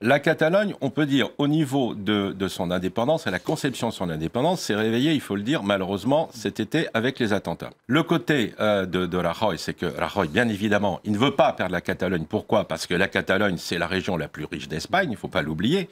La Catalogne, on peut dire, au niveau de son indépendance, à la conception de son indépendance, s'est réveillée, il faut le dire, malheureusement, cet été avec les attentats. Le côté de Rajoy, c'est que Rajoy, bien évidemment, il ne veut pas perdre la Catalogne. Pourquoi? Parce que la Catalogne, c'est la région la plus riche d'Espagne, il ne faut pas l'oublier.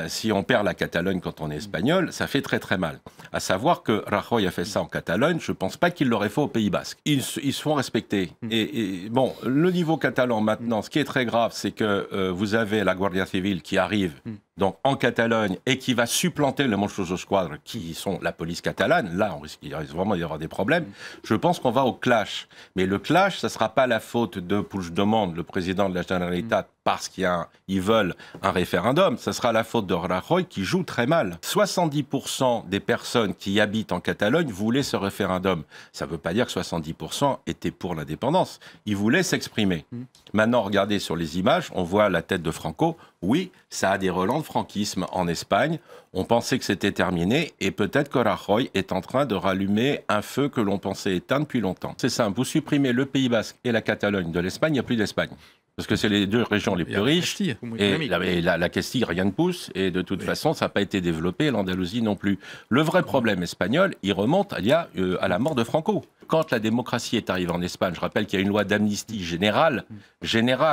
Si on perd la Catalogne quand on est espagnol, ça fait très très mal. À savoir que Rajoy a fait ça en Catalogne, je ne pense pas qu'il l'aurait fait au Pays Basque. Ils se font respecter. Et bon, le niveau catalan maintenant, ce qui est très grave, c'est que vous avez la Guardia Civil qui arrive donc en Catalogne et qui va supplanter le Mossos d'Esquadra, qui sont la police catalane. Là, il risque vraiment d'y avoir des problèmes. Je pense qu'on va au clash. Mais le clash, ça ne sera pas la faute de Puigdemont, le président de la Generalitat, parce qu'ils veulent un référendum. Ça sera la faute de Rajoy qui joue très mal. 70% des personnes qui habitent en Catalogne voulaient ce référendum. Ça ne veut pas dire que 70% étaient pour l'indépendance. Ils voulaient s'exprimer. Maintenant, regardez sur les images, on voit la tête de Franco. Oui, ça a des relents de franquisme en Espagne. On pensait que c'était terminé et peut-être que Rajoy est en train de rallumer un feu que l'on pensait éteint depuis longtemps. C'est simple, vous supprimez le Pays Basque et la Catalogne de l'Espagne, il n'y a plus d'Espagne. Parce que c'est les deux régions les plus riches. Et la Castille, rien ne pousse. Et de toute façon, ça n'a pas été développé. L'Andalousie non plus. Le vrai problème espagnol, il remonte à la mort de Franco. Quand la démocratie est arrivée en Espagne, je rappelle qu'il y a une loi d'amnistie générale,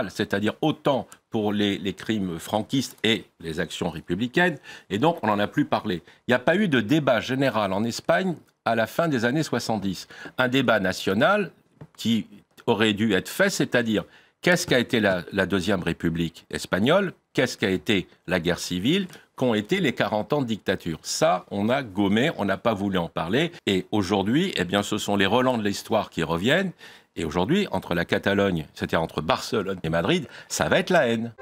c'est-à-dire autant pour les crimes franquistes et les actions républicaines. Et donc, on n'en a plus parlé. Il n'y a pas eu de débat général en Espagne à la fin des années 70. Un débat national qui aurait dû être fait, c'est-à-dire qu'est-ce qu'a été la Deuxième République espagnole? Qu'est-ce qu'a été la guerre civile? Qu'ont été les 40 ans de dictature? Ça, on a gommé, on n'a pas voulu en parler. Et aujourd'hui, eh bien, ce sont les relents de l'histoire qui reviennent. Et aujourd'hui, entre la Catalogne, c'est-à-dire entre Barcelone et Madrid, ça va être la haine.